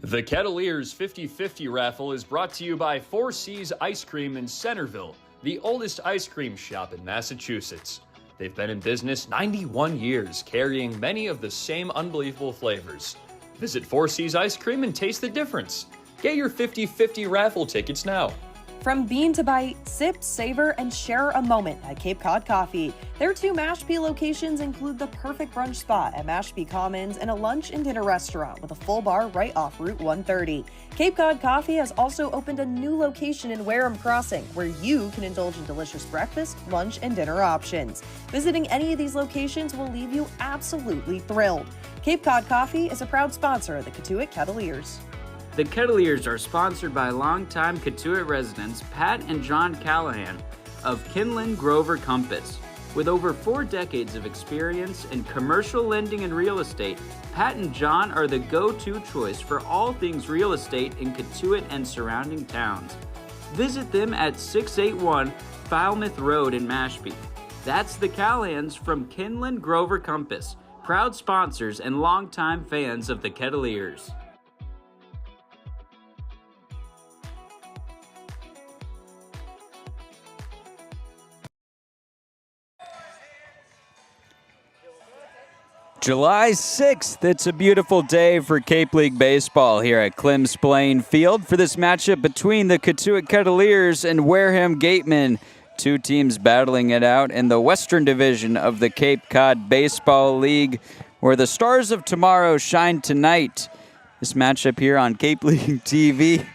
The Kettleers 50-50 raffle is brought to you by 4 Seas Ice Cream in Centerville, the oldest ice cream shop in Massachusetts. They've been in business 91 years, carrying many of the same unbelievable flavors. Visit 4 Seas Ice Cream and taste the difference. Get your 50-50 raffle tickets now. From bean to bite, sip, savor, and share a moment at Cape Cod Coffee. Their 2 Mashpee locations include the perfect brunch spot at Mashpee Commons and a lunch and dinner restaurant with a full bar right off Route 130. Cape Cod Coffee has also opened a new location in Wareham Crossing, where you can indulge in delicious breakfast, lunch, and dinner options. Visiting any of these locations will leave you absolutely thrilled. Cape Cod Coffee is a proud sponsor of the Cotuit Kettleers. The Kettleers are sponsored by longtime Cotuit residents Pat and John Callahan of Kinlan Grover Compass. With over 4 decades of experience in commercial lending and real estate, Pat and John are the go-to choice for all things real estate in Cotuit and surrounding towns. Visit them at 681 Falmouth Road in Mashpee. That's the Callahans from Kinlan Grover Compass, proud sponsors and longtime fans of the Kettleers. July 6th, it's a beautiful day for Cape League Baseball here at Clem's Playing Field for this matchup between the Cotuit Kettleers and Wareham Gatemen. 2 teams battling it out in the Western Division of the Cape Cod Baseball League, where the stars of tomorrow shine tonight. This matchup here on Cape League TV.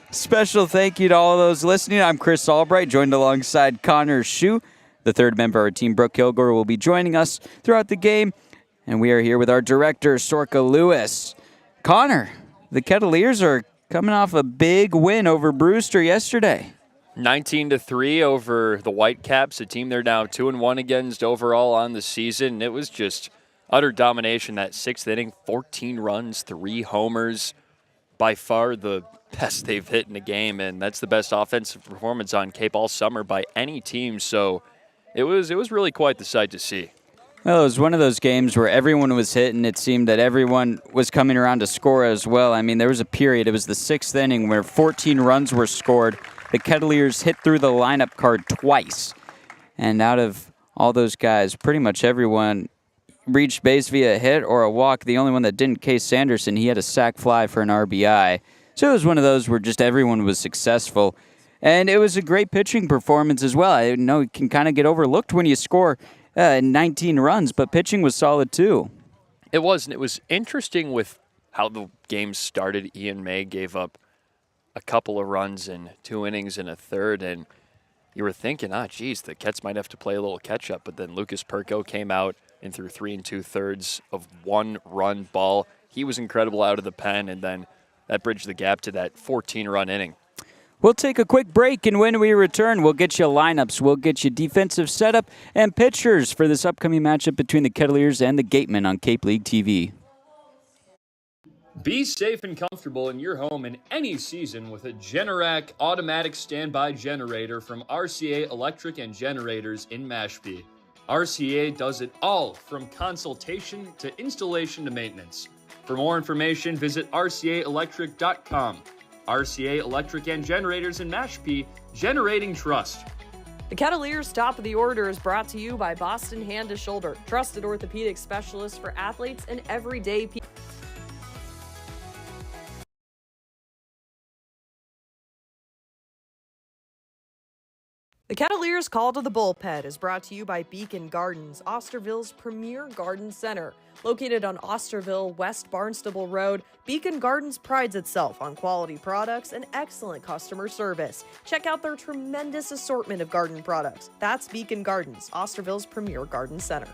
Special thank you to all those listening. I'm Chris Albright, joined alongside Connor Shue. The 3rd member of our team, Brooke Kilgore, will be joining us throughout the game. And we are here with our director, Sorka Lewis. Connor, the Kettleers are coming off a big win over Brewster yesterday. 19-3 over the Whitecaps, a team they're now 2-1 against overall on the season. It was just utter domination that 6th inning, 14 runs, 3 homers. By far the best they've hit in a game, and that's the best offensive performance on Cape all summer by any team. So it was really quite the sight to see. Well, it was one of those games where everyone was hitting. It seemed that everyone was coming around to score as well. I mean, there was a period, it was the 6th inning, where 14 runs were scored. The Kettleers hit through the lineup card twice. And out of all those guys, pretty much everyone reached base via a hit or a walk. The only one that didn't, Case Sanderson, he had a sac fly for an RBI. So it was one of those where just everyone was successful. And it was a great pitching performance as well. I know it can kind of get overlooked when you score 19 runs, but pitching was solid too. It was, and it was interesting with how the game started. Ian May gave up a couple of runs in 2 innings and a third, and you were thinking, geez, the Kets might have to play a little catch-up, but then Lucas Perko came out and threw 3 2/3 of 1-run ball. He was incredible out of the pen, and then that bridged the gap to that 14-run inning. We'll take a quick break, and when we return, we'll get you lineups, we'll get you defensive setup, and pitchers for this upcoming matchup between the Kettleers and the Gatemen on Cape League TV. Be safe and comfortable in your home in any season with a Generac automatic standby generator from RCA Electric and Generators in Mashpee. RCA does it all, from consultation to installation to maintenance. For more information, visit rcaelectric.com. RCA Electric and Generators in Mashpee, generating trust. The Kettleers top of the order is brought to you by Boston Hand to Shoulder, trusted orthopedic specialists for athletes and everyday people. The Kettleers Call to the Bullpen is brought to you by Beacon Gardens, Osterville's premier garden center. Located on Osterville West Barnstable Road, Beacon Gardens prides itself on quality products and excellent customer service. Check out their tremendous assortment of garden products. That's Beacon Gardens, Osterville's premier garden center.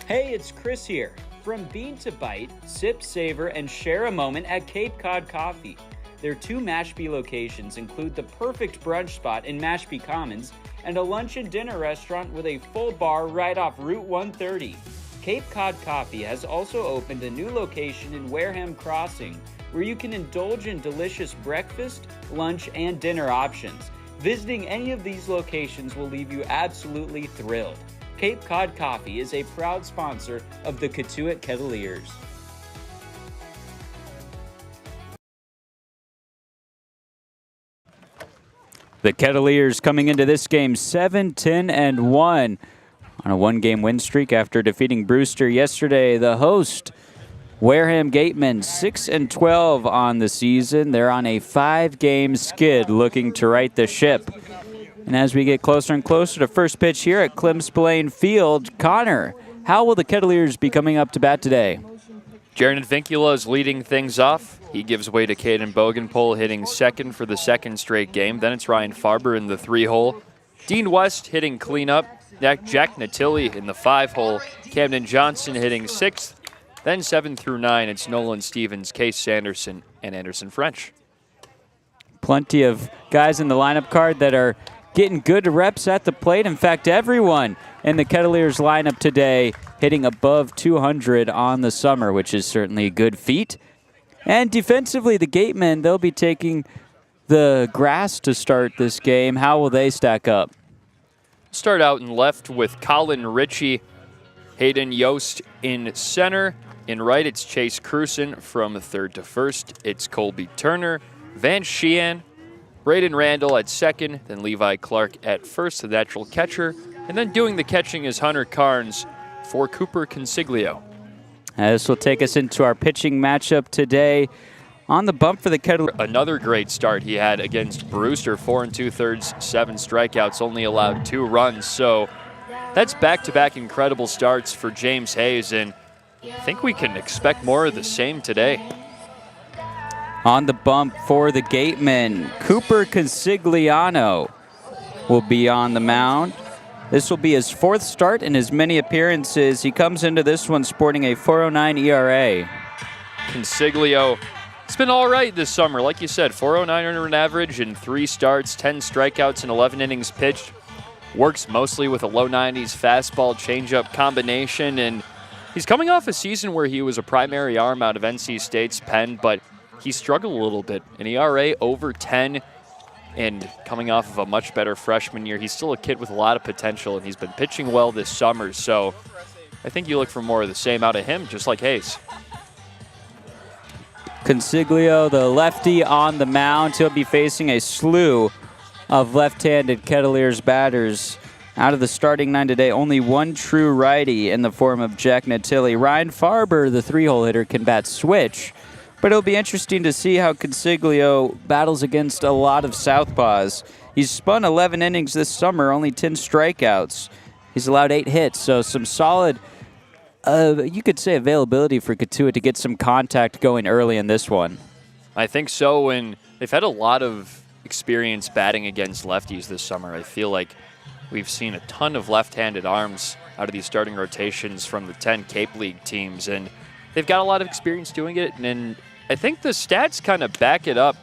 Hey, it's Chris here. From bean to bite, sip, savor, and share a moment at Cape Cod Coffee. Their 2 Mashpee locations include the perfect brunch spot in Mashpee Commons and a lunch and dinner restaurant with a full bar right off Route 130. Cape Cod Coffee has also opened a new location in Wareham Crossing, where you can indulge in delicious breakfast, lunch, and dinner options. Visiting any of these locations will leave you absolutely thrilled. Cape Cod Coffee is a proud sponsor of the Cotuit Kettleers. The Kettleers coming into this game 7-10-1 on a one-game win streak after defeating Brewster yesterday. The host, Wareham Gatemen, 6-12 on the season. They're on a 5-game skid looking to right the ship. And as we get closer and closer to first pitch here at Clem Field, Connor, how will the Kettleers be coming up to bat today? Jaron Vincula is leading things off. He gives way to Caden Bogenpole, hitting second for the second straight game. Then it's Ryan Farber in the 3-hole. Dean West hitting cleanup. Jack Natilli in the 5-hole. Camden Johnson hitting 6th. Then 7 through 9, it's Nolan Stevens, Case Sanderson, and Anderson French. Plenty of guys in the lineup card that are getting good reps at the plate. In fact, everyone in the Kettleers lineup today hitting above 200 on the summer, which is certainly a good feat. And defensively, the Gatemen, they'll be taking the grass to start this game. How will they stack up? Start out in left with Colin Ritchie, Hayden Yost in center. In right, it's Chase Cruson. From third to first, it's Colby Turner, Van Sheehan, Braden Randall at second, then Levi Clark at first, the natural catcher. And then doing the catching is Hunter Carnes for Cooper Consiglio. This will take us into our pitching matchup today. On the bump for the Kettleers. Another great start he had against Brewster, 4 2/3, 7 strikeouts, only allowed 2 runs. So that's back-to-back incredible starts for James Hayes, and I think we can expect more of the same today. On the bump for the Gatemen, Cooper Consigliano will be on the mound. This will be his 4th start in his many appearances. He comes into this one sporting a 4.09 ERA. Consiglio, it's been all right this summer. Like you said, 4.09 earned average in 3 starts, 10 strikeouts and 11 innings pitched. Works mostly with a low 90s fastball changeup combination, and he's coming off a season where he was a primary arm out of NC State's pen, but he struggled a little bit. An ERA over 10, and coming off of a much better freshman year. He's still a kid with a lot of potential, and he's been pitching well this summer. So I think you look for more of the same out of him, just like Hayes. Consiglio, the lefty on the mound. He'll be facing a slew of left-handed Kettleers batters. Out of the starting 9 today, only one true righty in the form of Jack Natilli. Ryan Farber, the 3-hole hitter, can bat switch. But it'll be interesting to see how Consiglio battles against a lot of southpaws. He's spun 11 innings this summer, only 10 strikeouts. He's allowed 8 hits, so some solid, you could say, availability for Cotuit to get some contact going early in this one. I think so, and they've had a lot of experience batting against lefties this summer. I feel like we've seen a ton of left-handed arms out of these starting rotations from the 10 Cape League teams, and they've got a lot of experience doing it, and I think the stats kind of back it up.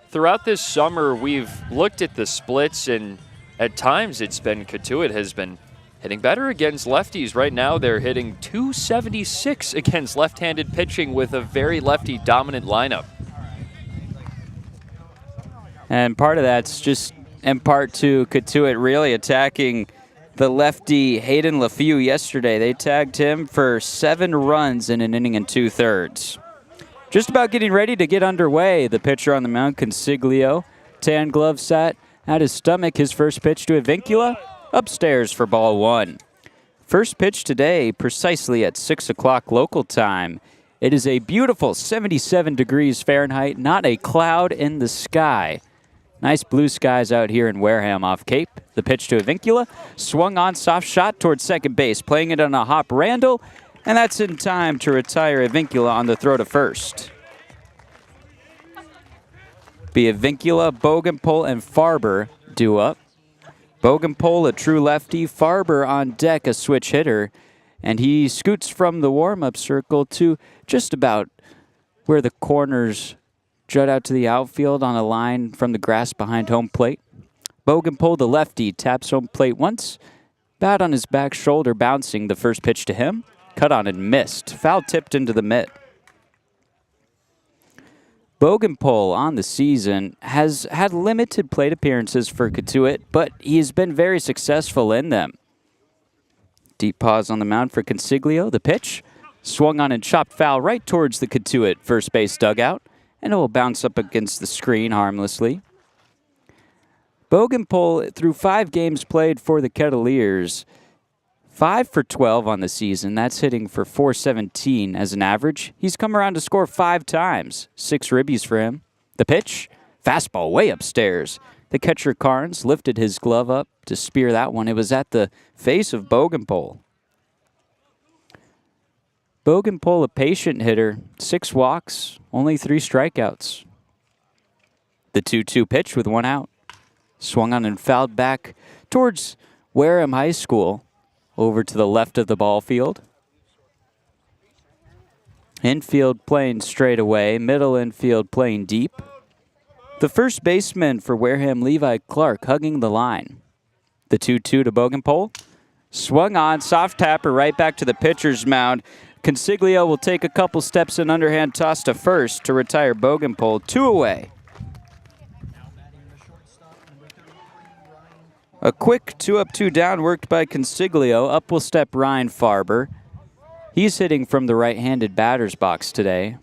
Throughout this summer, we've looked at the splits, and at times it's been Cotuit has been hitting better against lefties. Right now, they're hitting .276 against left-handed pitching with a very lefty-dominant lineup. And part of that's just in part to Cotuit really attacking the lefty Hayden LaFew yesterday. They tagged him for 7 runs in an inning and 2/3. Just about getting ready to get underway. The pitcher on the mound, Consiglio, tan glove sat at his stomach. His first pitch to Vincula, upstairs for ball 1. First pitch today, precisely at 6 o'clock local time. It is a beautiful 77 degrees Fahrenheit, not a cloud in the sky. Nice blue skies out here in Wareham off Cape. The pitch to Vincula, swung on, soft shot towards second base, playing it on a hop Randall, and that's in time to retire Vincula on the throw to first. Be Vincula, Bogenpole, and Farber due up. Bogenpole, a true lefty. Farber on deck, a switch hitter. And he scoots from the warm-up circle to just about where the corners jut out to the outfield on a line from the grass behind home plate. Bogenpole, the lefty, taps home plate once. Bat on his back shoulder, bouncing the first pitch to him. Cut on and missed. Foul tipped into the mitt. Bogenpole on the season has had limited plate appearances for Cotuit, but he has been very successful in them. Deep pause on the mound for Consiglio. The pitch swung on and chopped foul right towards the Cotuit first base dugout, and it will bounce up against the screen harmlessly. Bougainville, through 5 games played for the Kettleers, 5 for 12 on the season. That's hitting for .417 as an average. He's come around to score 5 times. 6 ribbies for him. The pitch, fastball way upstairs. The catcher Carnes lifted his glove up to spear that one. It was at the face of Bougainville. Bougainville, a patient hitter, 6 walks, only 3 strikeouts. The 2-2 pitch with 1 out. Swung on and fouled back towards Wareham High School, over to the left of the ball field. Infield playing straight away, middle infield playing deep. The first baseman for Wareham, Levi Clark, hugging the line. The 2-2 to Bougainville. Swung on, soft tapper right back to the pitcher's mound. Consiglio will take a couple steps in underhand toss to first to retire Bougainville. 2 away. A quick 2-up, 2 down worked by Consiglio. Up will step Ryan Farber. He's hitting from the right-handed batter's box today.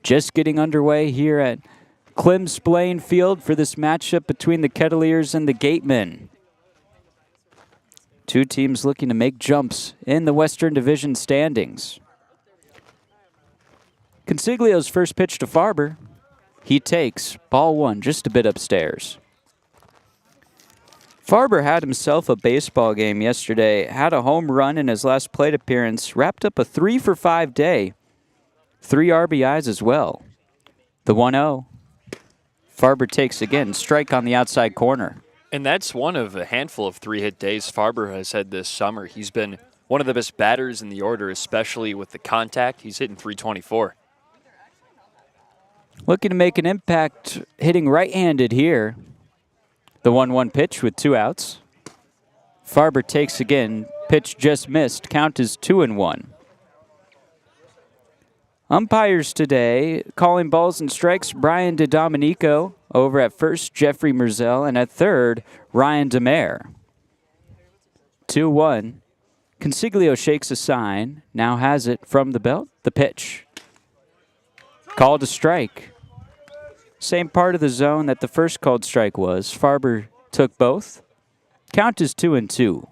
Just getting underway here at Clem Field for this matchup between the Kettleers and the Gatemen. 2 teams looking to make jumps in the Western Division standings. Consiglio's first pitch to Farber. He takes ball 1 just a bit upstairs. Farber had himself a baseball game yesterday, had a home run in his last plate appearance, wrapped up a 3 for 5 day, 3 RBIs as well. The 1-0. Farber takes again, strike on the outside corner. And that's one of a handful of 3-hit days Farber has had this summer. He's been one of the best batters in the order, especially with the contact. He's hitting .324. Looking to make an impact, hitting right-handed here. The 1-1 pitch with 2 outs. Farber takes again, pitch just missed, count is 2-1. Umpires today, calling balls and strikes, Brian DiDomenico. Over at first, Jeffrey Merzel. And at third, Ryan DeMare. 2-1. Consiglio shakes a sign. Now has it from the belt. The pitch. Called a strike. Same part of the zone that the first called strike was. Farber took both. Count is 2-2.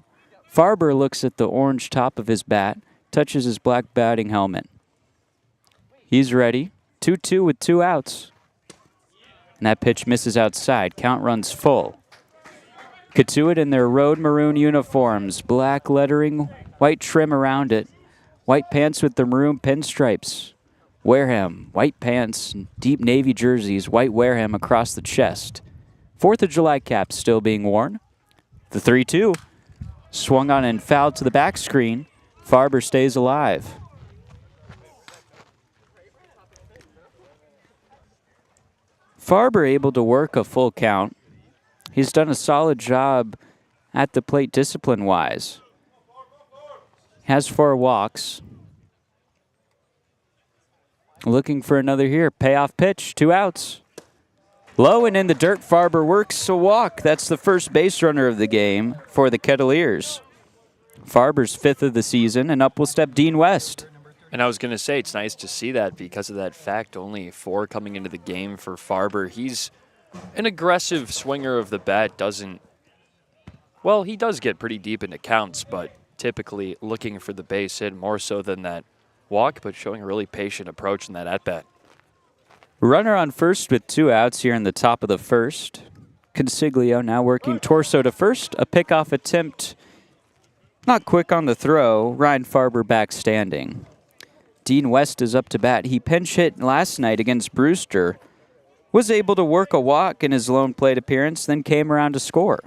Farber looks at the orange top of his bat, touches his black batting helmet. He's ready. 2-2 with 2 outs. And that pitch misses outside. Count runs full. Cotuit in their road maroon uniforms. Black lettering, white trim around it. White pants with the maroon pinstripes. Wareham, white pants, deep navy jerseys, white Wareham across the chest. 4th of July caps still being worn. The 3-2. Swung on and fouled to the back screen. Farber stays alive. Farber able to work a full count. He's done a solid job at the plate discipline-wise. Has 4 walks. Looking for another here. Payoff pitch. 2 outs. Low and in the dirt. Farber works a walk. That's the first base runner of the game for the Kettleers. Farber's 5th of the season, and up will step Dean West. And I was going to say, it's nice to see that because of that fact. Only 4 coming into the game for Farber. He's an aggressive swinger of the bat. He does get pretty deep into counts, but typically looking for the base hit more so than that walk, but showing a really patient approach in that at-bat. Runner on first with 2 outs here in the top of the first. Consiglio now working torso to first. A pickoff attempt. Not quick on the throw. Ryan Farber back standing. Dean West is up to bat. He pinch hit last night against Brewster. Was able to work a walk in his lone plate appearance, then came around to score.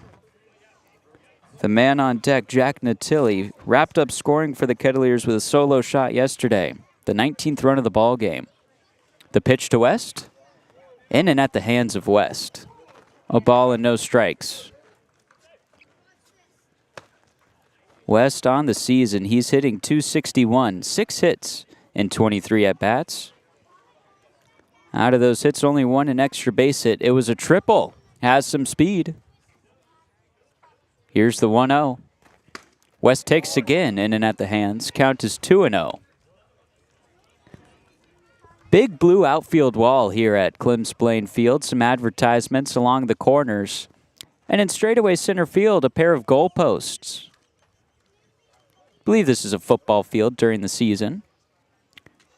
The man on deck, Jack Natilli, wrapped up scoring for the Kettleers with a solo shot yesterday. The 19th run of the ball game. The pitch to West. In and at the hands of West. A ball and no strikes. West on the season, he's hitting .261. 6 hits in 23 at-bats. Out of those hits, only 1 an extra base hit. It was a triple. Has some speed. Here's the 1-0. West takes again, in and at the hands. Count is 2-0. Big blue outfield wall here at Clem Field. Some advertisements along the corners. And in straightaway center field, a pair of goalposts. I believe this is a football field during the season.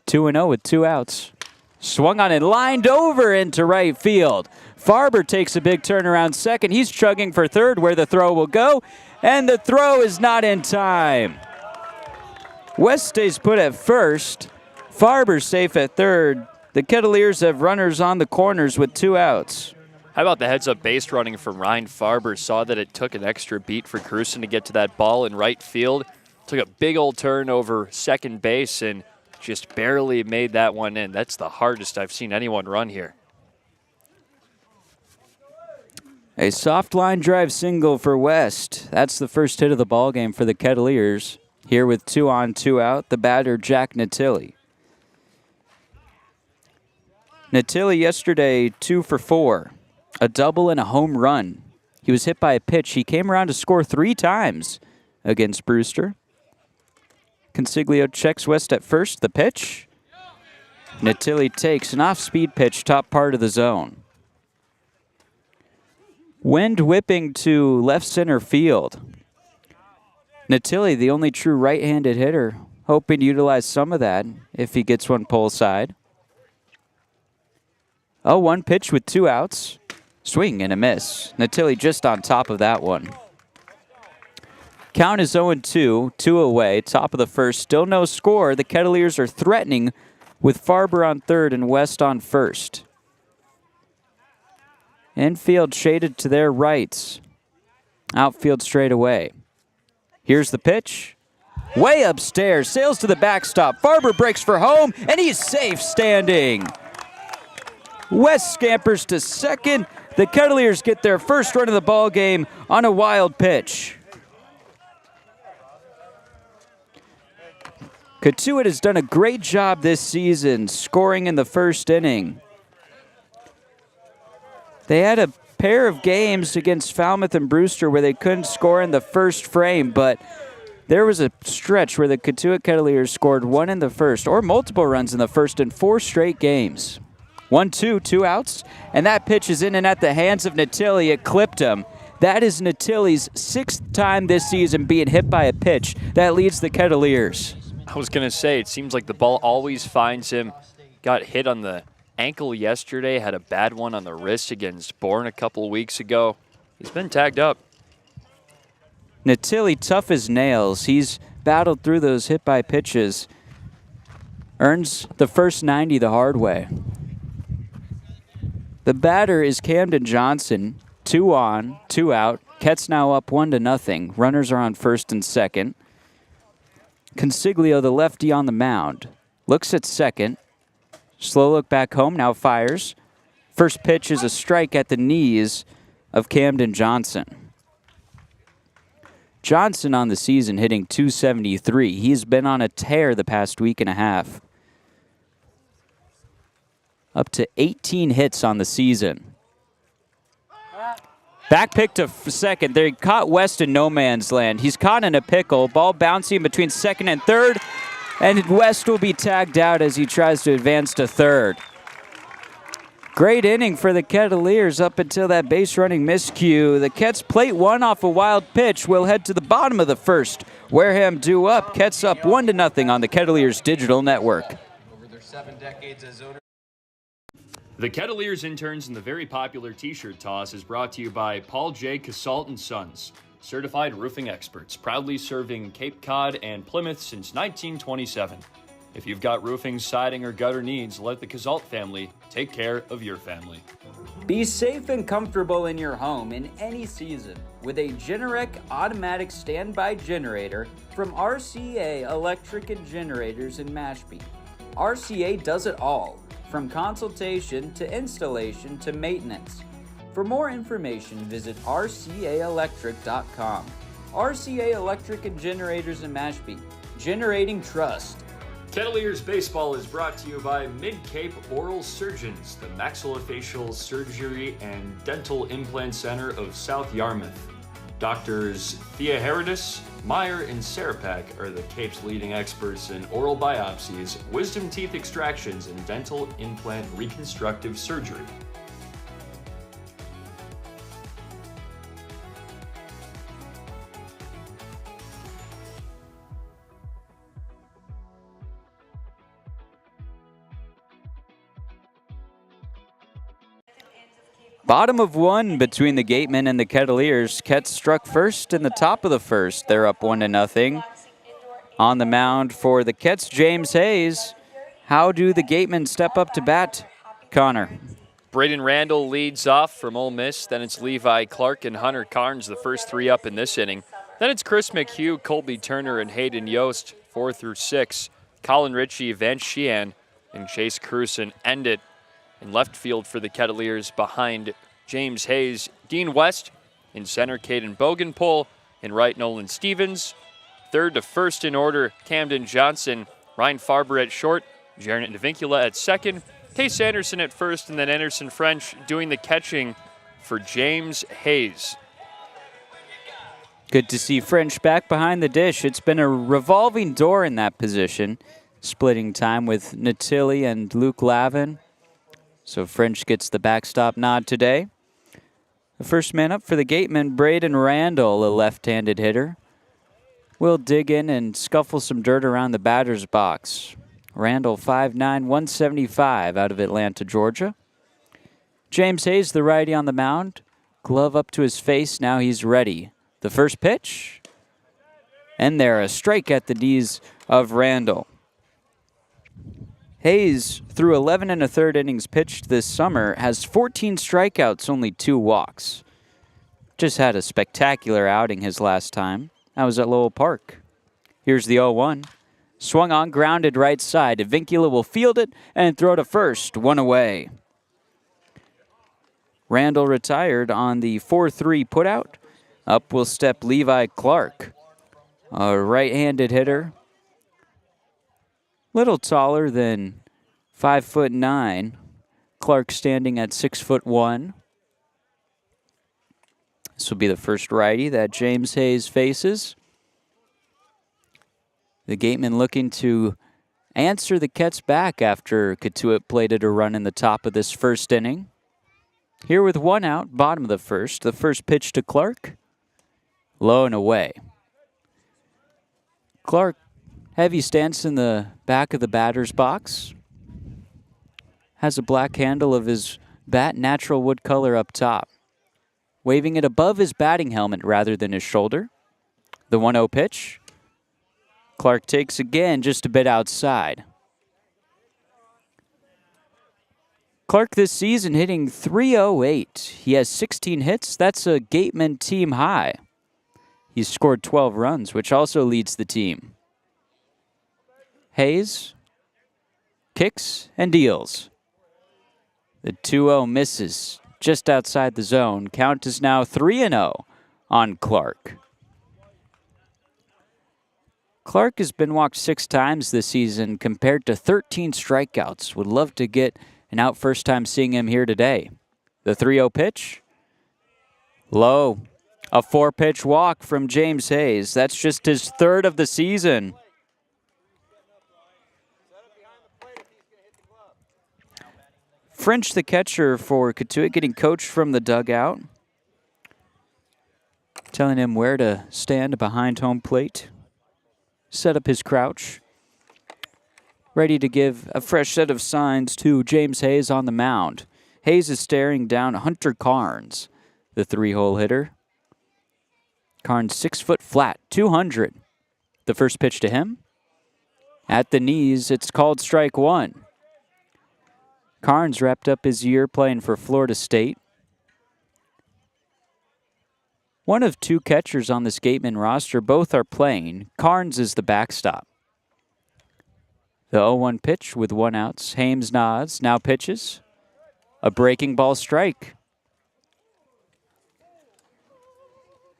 2-0 with 2 outs. Swung on and lined over into right field. Farber takes a big turn around second. He's chugging for third where the throw will go. And the throw is not in time. West stays put at first. Farber safe at third. The Kettleers have runners on the corners with 2 outs. How about the heads-up base running from Ryan Farber? Saw that it took an extra beat for Cruson to get to that ball in right field. Took a big old turn over second base and just barely made that one in. That's the hardest I've seen anyone run here. A soft line drive single for West. That's the first hit of the ball game for the Kettleers. Here with 2 on, 2 out, the batter Jack Natilli. Natilli yesterday 2 for 4, a double and a home run. He was hit by a pitch. He came around to score 3 times against Brewster. Consiglio checks West at first. The pitch. Natilli takes an off-speed pitch, top part of the zone. Wind whipping to left center field. Natilli, the only true right-handed hitter, hoping to utilize some of that if he gets one pull side. 0-1 pitch with 2 outs. Swing and a miss. Natilli just on top of that one. Count is 0-2, 2 away, top of the first. Still no score. The Kettleers are threatening with Farber on third and West on first. Infield shaded to their rights. Outfield straight away. Here's the pitch. Way upstairs, sails to the backstop. Farber breaks for home, and he's safe standing. West scampers to second. The Kettleers get their first run of the ball game on a wild pitch. Cotuit has done a great job this season scoring in the first inning. They had a pair of games against Falmouth and Brewster where they couldn't score in the first frame, but there was a stretch where the Cotuit Kettleers scored 1 in the first, or multiple runs in the first in 4 straight games. 1-2, 2 outs, and that pitch is in and at the hands of Natilli. It clipped him. That is Natilli's 6th time this season being hit by a pitch. That leads the Kettleers. I was going to say, it seems like the ball always finds him. Got hit on the ankle yesterday, had a bad one on the wrist against Bourne a couple of weeks ago. He's been tagged up. Natilli, tough as nails. He's battled through those hit by pitches. Earns the first 90 the hard way. The batter is Camden Johnson. 2 on, 2 out. Ket's now up 1-0. Runners are on first and second. Consiglio, the lefty on the mound. Looks at second. Slow look back home, now fires. First pitch is a strike at the knees of Camden Johnson. Johnson on the season hitting .273. He's been on a tear the past week and a half. Up to 18 hits on the season. Back pick to second. They caught West in no man's land. He's caught in a pickle. Ball bouncing between second and third. And West will be tagged out as he tries to advance to third. Great inning for the Kettleers up until that base running miscue. The Kets plate 1 off a wild pitch. Will head to the bottom of the first. Wareham due up. Kets up 1-0 on the Kettleers digital network. Over their 7 decades as owner. The Kettleers interns in the very popular T-shirt toss is brought to you by Paul J. Casalt & Sons, certified roofing experts, proudly serving Cape Cod and Plymouth since 1927. If you've got roofing, siding, or gutter needs, let the Casalt family take care of your family. Be safe and comfortable in your home in any season with a Generac automatic standby generator from RCA Electric and Generators in Mashpee. RCA does it all, from consultation to installation to maintenance. For more information, visit rcaelectric.com. RCA Electric and Generators in Mashpee, generating trust. Kettleers Baseball is brought to you by Mid-Cape Oral Surgeons, the maxillofacial surgery and dental implant center of South Yarmouth. Doctors Thea Herodis, Meyer, and Sarapak are the Cape's leading experts in oral biopsies, wisdom teeth extractions, and dental implant reconstructive surgery. Bottom of one between the Gatemen and the Kettleers. Ketts struck first in the top of the first. They're up 1-0. On the mound for the Ketts, James Hayes. How do the Gatemen step up to bat, Connor? Braden Randall leads off from Ole Miss. Then it's Levi Clark and Hunter Carnes, the first three up in this inning. Then it's Chris McHugh, Colby Turner, and Hayden Yost, 4 through 6. Colin Ritchie, Van Sheehan, and Chase Cruson end it in left field for the Kettleers behind James Hayes. Dean West in center, Caden Bogenpole. In right, Nolan Stevens. Third to first in order, Camden Johnson. Ryan Farber at short. Jaron DeVincula at second. Case Anderson at first, and then Anderson French doing the catching for James Hayes. Good to see French back behind the dish. It's been a revolving door in that position, splitting time with Natili and Luke Lavin. So French gets the backstop nod today. The first man up for the Gatemen, Braden Randall, a left-handed hitter. Will dig in and scuffle some dirt around the batter's box. Randall, 5'9", 175 out of Atlanta, Georgia. James Hayes, the righty on the mound. Glove up to his face. Now he's ready. The first pitch. And there, a strike at the knees of Randall. Hayes, through 11 1/3 innings pitched this summer, has 14 strikeouts, only 2 walks. Just had a spectacular outing his last time. That was at Lowell Park. Here's the 0-1. Swung on, grounded right side. Vincula will field it and throw to first. 1 away. Randall retired on the 4-3 putout. Up will step Levi Clark, a right-handed hitter. Little taller than 5'9". Clark standing at 6'1". This will be the first righty that James Hayes faces. The Gatemen looking to answer the Ketts back after Cotuit plated a run in the top of this first inning. Here with 1 out, bottom of the first pitch to Clark. Low and away. Clark, heavy stance in the back of the batter's box. Has a black handle of his bat, natural wood color up top. Waving it above his batting helmet rather than his shoulder. The 1-0 pitch. Clark takes again just a bit outside. Clark this season hitting .308. He has 16 hits. That's a Gatemen team high. He's scored 12 runs, which also leads the team. Hayes kicks and deals. The 2-0 misses just outside the zone. Count is now 3-0 on Clark. Clark has been walked 6 times this season compared to 13 strikeouts. Would love to get an out first time seeing him here today. The 3-0 pitch. Low. A 4-pitch walk from James Hayes. That's just his 3rd of the season. French, the catcher for Cotuit, getting coached from the dugout. Telling him where to stand behind home plate. Set up his crouch. Ready to give a fresh set of signs to James Hayes on the mound. Hayes is staring down Hunter Carnes, the 3-hole hitter. Carnes 6 foot flat, 200. The first pitch to him. At the knees, it's called strike 1. Carnes wrapped up his year playing for Florida State. One of 2 catchers on this Gatemen roster, both are playing. Carnes is the backstop. The 0-1 pitch with 1 out. Hames nods, now pitches. A breaking ball strike.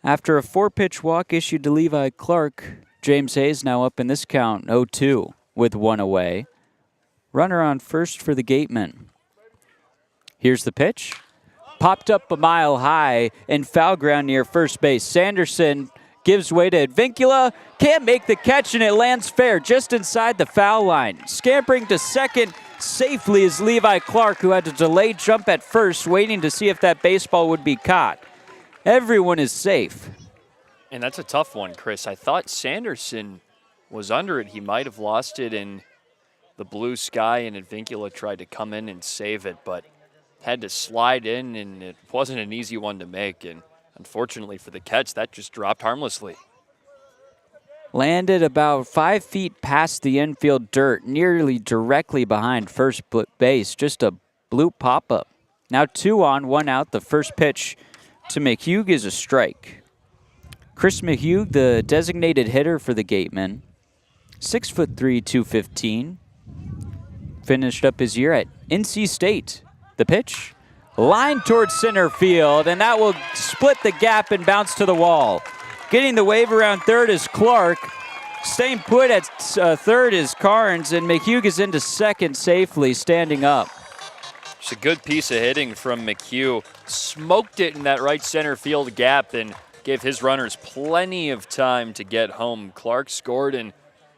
After a 4-pitch walk issued to Levi Clark, James Hayes now up in this count, 0-2 with 1 away. Runner on first for the Gatemen. Here's the pitch. Popped up a mile high in foul ground near first base. Sanderson gives way to Vincula. Can't make the catch, and it lands fair just inside the foul line. Scampering to second safely is Levi Clark, who had a delayed jump at first, waiting to see if that baseball would be caught. Everyone is safe. And that's a tough one, Chris. I thought Sanderson was under it. He might have lost it in the blue sky, and Vincula tried to come in and save it, but had to slide in, and it wasn't an easy one to make. And unfortunately for the Kets, that just dropped harmlessly. Landed about 5 feet past the infield dirt, nearly directly behind first base. Just a bloop pop-up. Now 2 on, 1 out. The first pitch to McHugh is a strike. Chris McHugh, the designated hitter for the Gatemen. 6'3", 215. Finished up his year at NC State. The pitch, line towards center field, and that will split the gap and bounce to the wall. Getting the wave around third is Clark. Staying put at third is Carnes, and McHugh is into second safely, standing up. It's a good piece of hitting from McHugh. Smoked it in that right center field gap and gave his runners plenty of time to get home. Clark scored, and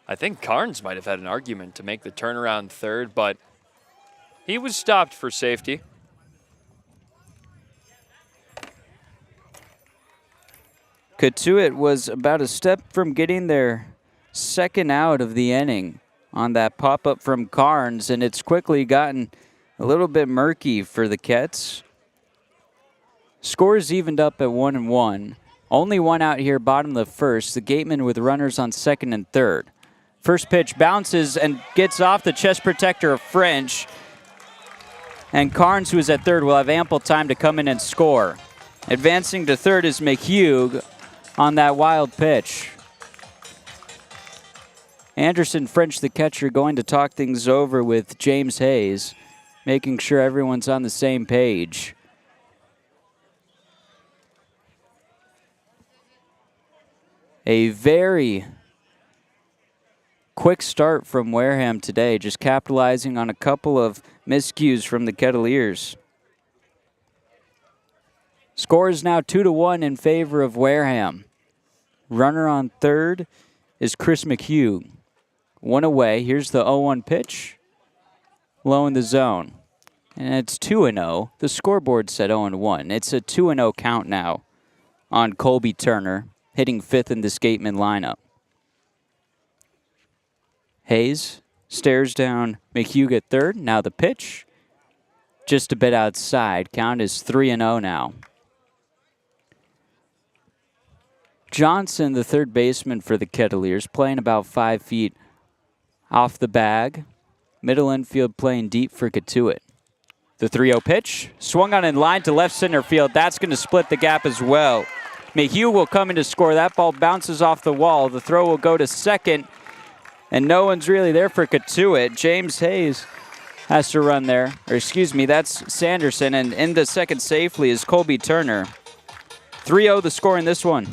I think Carnes might have had an argument to make the turnaround third, but he was stopped for safety. Cotuit was about a step from getting their second out of the inning on that pop-up from Carnes, and it's quickly gotten a little bit murky for the Kets. Scores evened up at 1-1. Only 1 out here, bottom of the first. The Gatemen with runners on second and third. First pitch bounces and gets off the chest protector of French. And Carnes, who is at third, will have ample time to come in and score. Advancing to third is McHugh on that wild pitch. Anderson French, the catcher, going to talk things over with James Hayes, making sure everyone's on the same page. A very quick start from Wareham today, just capitalizing on a couple of miscues from the Kettleers. Score is now 2-1 in favor of Wareham. Runner on third is Chris McHugh. 1 away. Here's the 0-1 pitch. Low in the zone. And it's 2-0. The scoreboard said 0-1. It's a 2-0 count now on Colby Turner, hitting fifth in this Gatemen lineup. Hayes stares down McHugh at third. Now the pitch. Just a bit outside. Count is 3-0 now. Johnson, the third baseman for the Kettleers, playing about 5 feet off the bag. Middle infield playing deep for Cotuit. The 3-0 pitch. Swung on in line to left center field. That's going to split the gap as well. McHugh will come in to score. That ball bounces off the wall. The throw will go to second. And no one's really there for Cotuit. James Hayes has to run there. Or excuse me, that's Sanderson. And in the second safely is Colby Turner. 3-0 the score in this one.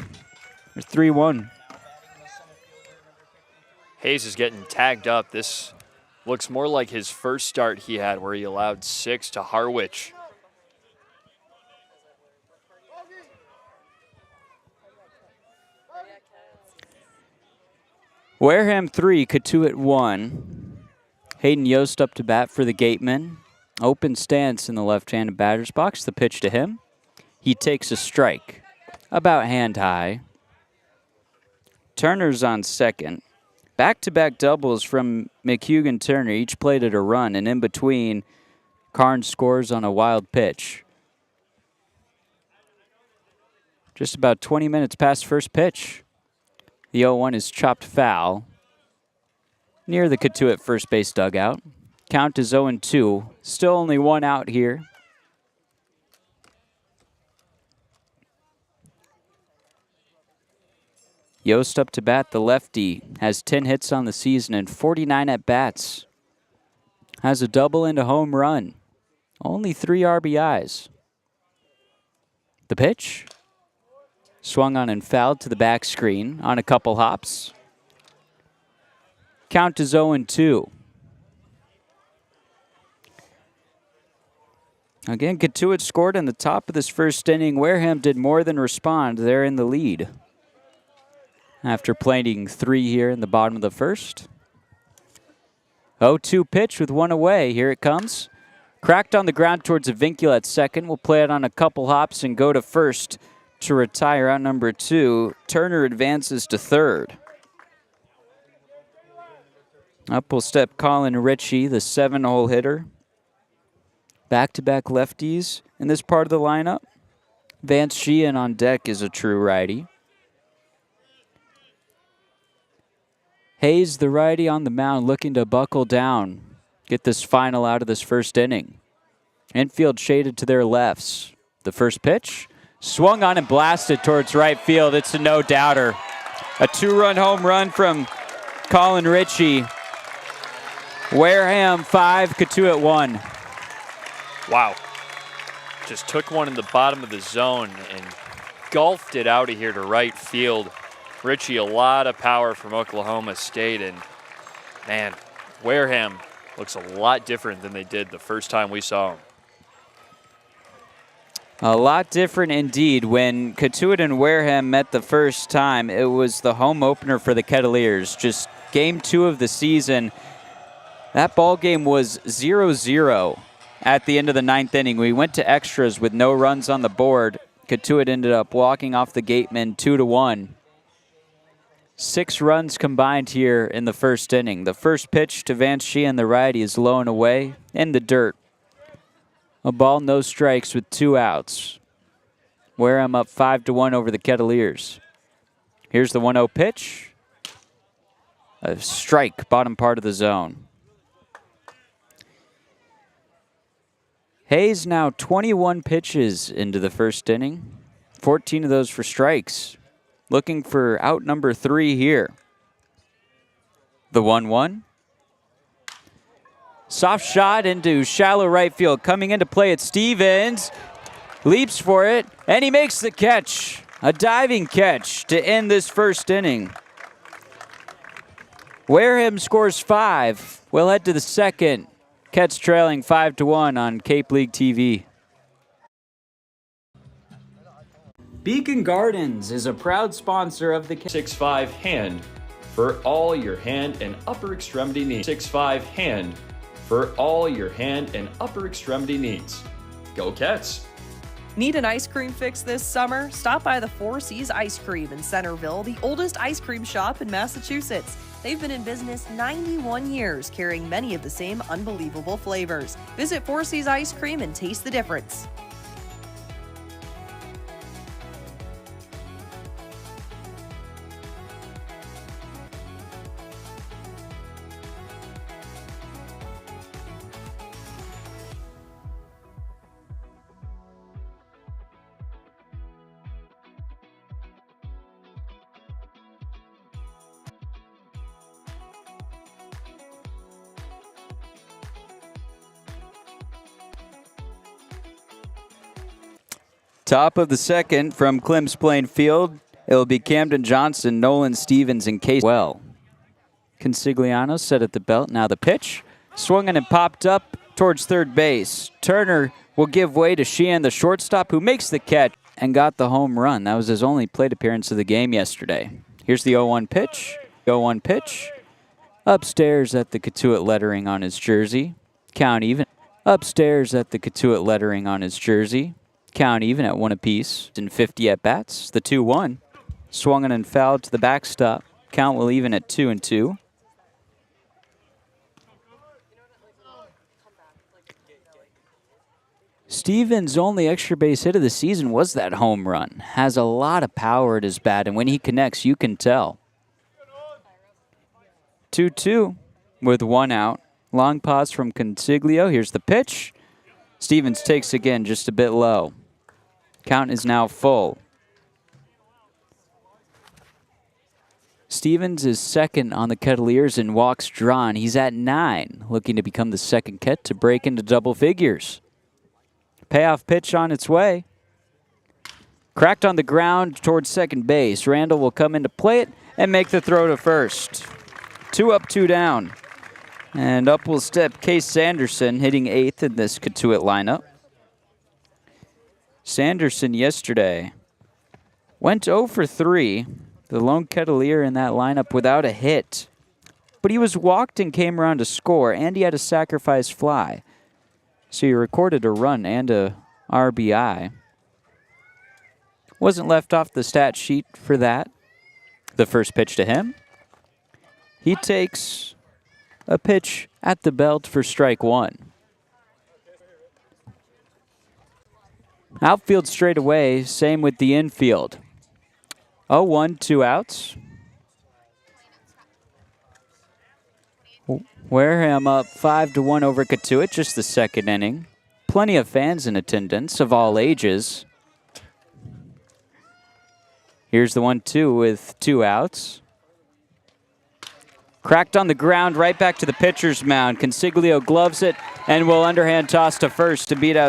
Or 3-1. Hayes is getting tagged up. This looks more like his first start he had where he allowed 6 to Harwich. Wareham 3, Cotuit 1. Hayden Yost up to bat for the Gatemen. Open stance in the left-handed batter's box. The pitch to him. He takes a strike. About hand high. Turner's on second. Back-to-back doubles from McHugh and Turner. Each played at a run, and in between, Carnes scores on a wild pitch. Just about 20 minutes past first pitch. The 0-1 is chopped foul near the Cotuit first base dugout. Count is 0-2. Still only 1 out here. Yost up to bat, the lefty, has 10 hits on the season and 49 at-bats. Has a double and a home run. Only 3 RBIs. The pitch. Swung on and fouled to the back screen on a couple hops. Count is 0-2. Again, Cotuit scored in the top of this first inning. Wareham did more than respond. They're in the lead. After playing 3 here in the bottom of the first. 0-2 pitch with 1 away. Here it comes. Cracked on the ground towards a Vincula at second. We'll play it on a couple hops and go to first to retire out number 2. Turner advances to third. Up will step Colin Ritchie, the 7-hole hitter. Back-to-back lefties in this part of the lineup. Vance Sheehan on deck is a true righty. Hayes, the righty on the mound, looking to buckle down, get this final out of this first inning. Infield shaded to their lefts. The first pitch, swung on and blasted towards right field. It's a no-doubter. A 2-run home run from Colin Ritchie. Wareham 5, Cotuit 1. Wow. Just took one in the bottom of the zone and golfed it out of here to right field. Ritchie, a lot of power from Oklahoma State, and man, Wareham looks a lot different than they did the first time we saw him. A lot different indeed. When Cotuit and Wareham met the first time, it was the home opener for the Kettleers. Just game 2 of the season. That ball game was 0-0 at the end of the 9th inning. We went to extras with no runs on the board. Cotuit ended up walking off the Gatemen 2-1. 6 runs combined here in the first inning. The first pitch to Vance Sheehan, the righty, is low and away in the dirt. A ball, no strikes with 2 outs. Wareham up 5-1 over the Kettleers. Here's the 1-0 pitch. A strike, bottom part of the zone. Hayes now 21 pitches into the first inning. 14 of those for strikes. Looking for out number 3 here. The 1-1. Soft shot into shallow right field. Coming into play at Stevens. Leaps for it, and he makes the catch. A diving catch to end this first inning. Wareham scores 5. We'll head to the second. Ketts trailing 5-1 on Cape League TV. Beacon Gardens is a proud sponsor of the 6'5" Hand for all your hand and upper extremity needs. 6'5" Hand for all your hand and upper extremity needs. Go Ketts! Need an ice cream fix this summer? Stop by the Four Seas Ice Cream in Centerville, the oldest ice cream shop in Massachusetts. They've been in business 91 years, carrying many of the same unbelievable flavors. Visit Four Seas Ice Cream and taste the difference. Top of the second from Clem's Plain Field. It'll be Camden Johnson, Nolan Stevens, and Case Well. Consigliano set at the belt. Now the pitch. Swung in and popped up towards third base. Turner will give way to Sheehan, the shortstop, who makes the catch and got the home run. That was his only plate appearance of the game yesterday. Here's the 0-1 pitch. 0-1 pitch. Upstairs at the Cotuit lettering on his jersey. Count even. Upstairs at the Cotuit lettering on his jersey. Count even at 1 apiece. In 50 at-bats. The 2-1. Swung in and fouled to the backstop. Count will even at 2-2. Stevens' only extra base hit of the season was that home run. Has a lot of power at his bat, and when he connects, you can tell. 2-2 with 1 out. Long pause from Consiglio. Here's the pitch. Stevens takes again, just a bit low. Count is now full. Stevens is second on the Kettleers in walks drawn. He's at 9, looking to become the second Kett to break into double figures. Payoff pitch on its way. Cracked on the ground towards second base. Randall will come in to play it and make the throw to first. 2 up, 2 down. And up will step Case Sanderson, hitting 8th in this Cotuit lineup. Sanderson yesterday went 0 for 3, the lone Kettleer in that lineup without a hit. But he was walked and came around to score, and he had a sacrifice fly. So he recorded a run and a RBI. Wasn't left off the stat sheet for that. The first pitch to him. He takes a pitch at the belt for strike 1. Outfield straight away, same with the infield. 0-1, 2 outs. Wareham up 5-1 over Cotuit, just the second inning. Plenty of fans in attendance of all ages. Here's the 1-2 with 2 outs. Cracked on the ground, right back to the pitcher's mound. Consiglio gloves it and will underhand toss to first to beat out